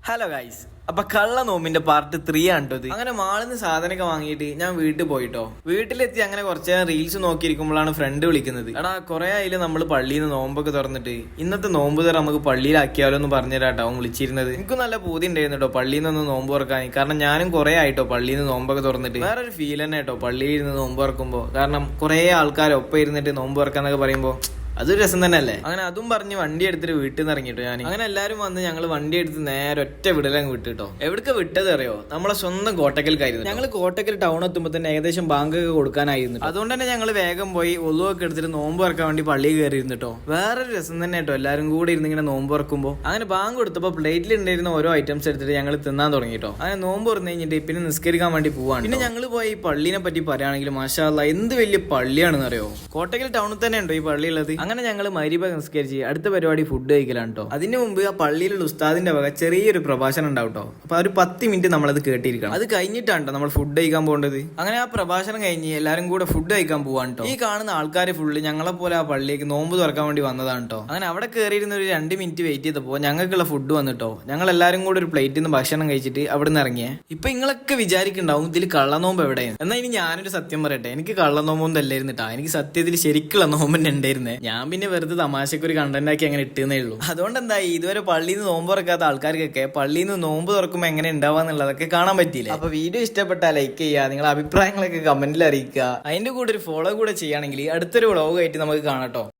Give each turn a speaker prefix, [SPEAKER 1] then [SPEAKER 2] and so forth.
[SPEAKER 1] Hello guys, അപ്പൊ കള്ള നോമ്പിന്റെ പാർട്ട് 3 ആണ് കേട്ടോ. അങ്ങനെ മാളിന്ന് സാധനമൊക്കെ വാങ്ങിയിട്ട് ഞാൻ വീട്ടിൽ പോയിട്ടോ. വീട്ടിലെത്തി അങ്ങനെ കുറച്ച് നേരം റീൽസ് നോക്കിയിരിക്കുമ്പോഴാണ് ഫ്രണ്ട് വിളിക്കുന്നത്. എടാ, കുറെ ആയില്ലേ നമ്മൾ പള്ളിയിൽ നിന്ന് നോമ്പൊക്കെ തുറന്നിട്ട്, ഇന്നത്തെ നോമ്പ് തുറ നമുക്ക് പള്ളിയിലാക്കിയാലോ എന്ന് പറഞ്ഞുതരാട്ടോ അവൻ വിളിച്ചിരുന്നത്. എനിക്ക് നല്ല പൂതി ഉണ്ടായിരുന്നു കേട്ടോ പള്ളിയിൽ നിന്ന് നോമ്പ് തുറക്കാൻ. കാരണം ഞാനും കുറെ ആയിട്ടോ പള്ളിയിൽ നിന്ന് നോമ്പൊക്കെ തുറന്നിട്ട്. വേറൊരു ഫീൽ തന്നെ കേട്ടോ പള്ളിയിൽ ഇരുന്ന് നോമ്പ് തുറക്കുമ്പോൾ. കാരണം കുറെ ആൾക്കാർ ഒപ്പം ഇരുന്നിട്ട് നോമ്പ് തുറക്കാന്നൊക്കെ പറയുമ്പോൾ അതൊരു രസം തന്നെ അല്ലേ. അങ്ങനെ അതും പറഞ്ഞ് വണ്ടി എടുത്തിട്ട് വീട്ടിൽ നിന്ന് ഇറങ്ങിട്ടോ ഞാൻ. അങ്ങനെ എല്ലാരും വന്ന് ഞങ്ങൾ വണ്ടി എടുത്ത് നേരെ ഒറ്റ വിടലങ്ങ് വിട്ടിട്ടോ. എവിടേക്ക് വിട്ടത് അറിയോ? നമ്മളെ സ്വന്തം കോട്ടക്കൽക്കായിരുന്നു. ഞങ്ങൾ കോട്ടക്കൽ ടൗൺ എത്തുമ്പോൾ തന്നെ ഏകദേശം ബാങ്കൊക്കെ കൊടുക്കാനായിരുന്നു. അതുകൊണ്ട് തന്നെ ഞങ്ങൾ വേഗം പോയി ഒളുവൊക്കെ എടുത്തിട്ട് നോമ്പ് തുറക്കാൻ വേണ്ടി പള്ളിയിൽ കയറി ഇരുന്നിട്ടോ. വേറൊരു രസം തന്നെ കേട്ടോ എല്ലാരും കൂടി ഇരുന്ന് ഇങ്ങനെ നോമ്പ് തുറക്കുമ്പോൾ. അങ്ങനെ ബാങ്ക് കൊടുത്തപ്പോൾ പ്ലേറ്റിൽ ഉണ്ടായിരുന്ന ഓരോ ഐറ്റംസ് എടുത്തിട്ട് ഞങ്ങൾ തിന്നാൻ തുടങ്ങിട്ടോ. അങ്ങനെ നോമ്പ് തുറന്നു കഴിഞ്ഞിട്ട് പിന്നെ നിസ്കരിക്കാൻ വേണ്ടി പോവാണ്. പിന്നെ ഞങ്ങൾ പോയി ഈ പള്ളിനെ പറ്റി പറയുകയാണെങ്കിൽ മാഷാ അല്ലാഹ് എന്ത് വലിയ പള്ളിയാണെന്ന് അറിയോ. കോട്ടക്കൽ ടൗണിൽ തന്നെ ഉണ്ടോ ഈ പള്ളി ഉള്ളത്. അങ്ങനെ ഞങ്ങൾ മഗ്‌രിബ് നിസ്കരിച്ച് അടുത്ത പരിപാടി ഫുഡ് കഴിക്കലാണ് കേട്ടോ. അതിന് മുമ്പ് ആ പള്ളിയിലുള്ള ഉസ്താദിന്റെ വക ചെറിയൊരു പ്രഭാഷണം ഉണ്ടാവും കേട്ടോ. അപ്പൊ ഒരു 10 മിനിറ്റ് നമ്മളത് കേട്ടിരിക്കണം. അത് കഴിഞ്ഞിട്ടാണ് നമ്മൾ ഫുഡ് കഴിക്കാൻ പോകേണ്ടത്. അങ്ങനെ ആ പ്രഭാഷണം കഴിഞ്ഞ് എല്ലാരും കൂടെ ഫുഡ് കഴിക്കാൻ പോവാണ് കേട്ടോ. ഈ കാണുന്ന ആൾക്കാർ ഫുള്ള് ഞങ്ങളെ പോലെ ആ പള്ളിക്ക് നോമ്പ് തുറക്കാൻ വേണ്ടി വന്നതാണ് കേട്ടോ. അങ്ങനെ അവിടെ കയറിയിരുന്ന ഒരു 2 മിനിറ്റ് വെയിറ്റ് ചെയ്തപ്പോൾ ഞങ്ങൾക്കുള്ള ഫുഡ് വന്നിട്ടോ. ഞങ്ങൾ എല്ലാരും കൂടെ ഒരു പ്ലേറ്റിൽ നിന്ന് ഭക്ഷണം കഴിച്ചിട്ട് അവിടെ നിന്ന് ഇറങ്ങിയേ. ഇപ്പൊ നിങ്ങളൊക്കെ വിചാരിക്കുന്നുണ്ടാവും ഇതിൽ കള്ളനോമ്പ് എവിടെയാണ്. എന്നാൽ ഇനി ഞാനൊരു സത്യം പറയട്ടെ, എനിക്ക് കള്ളനോമ്പൊന്നും അല്ലായിരുന്നിട്ടാ. എനിക്ക് സത്യത്തിൽ ശരിക്കുള്ള നോമ്പ് തന്നെ ഉണ്ടായിരുന്നേ. ഞാൻ പിന്നെ വെറുതെ തമാശക്ക് ഒരു കണ്ടന്റ് ആക്കി അങ്ങനെ ഇട്ടുന്നേ ഉള്ളൂ. അതുകൊണ്ട് എന്തായി ഇതുവരെ പള്ളിയിൽ നിന്ന് നോമ്പ് തുറക്കാത്ത ആൾക്കാർക്കൊക്കെ പള്ളിയിൽ നിന്ന് നോമ്പ് തുറക്കുമ്പോൾ എങ്ങനെ ഉണ്ടാവാന്നുള്ളതൊക്കെ കാണാൻ പറ്റിയില്ല. അപ്പൊ വീഡിയോ ഇഷ്ടപ്പെട്ടാൽ ലൈക്ക് ചെയ്യുക, നിങ്ങളുടെ അഭിപ്രായങ്ങളൊക്കെ കമന്റിൽ അറിയിക്കുക. അതിന്റെ കൂടെ ഒരു ഫോളോ കൂടെ ചെയ്യുകയാണെങ്കിൽ അടുത്തൊരു വ്ളോഗ് ആയിട്ട് നമുക്ക് കാണാട്ടോ.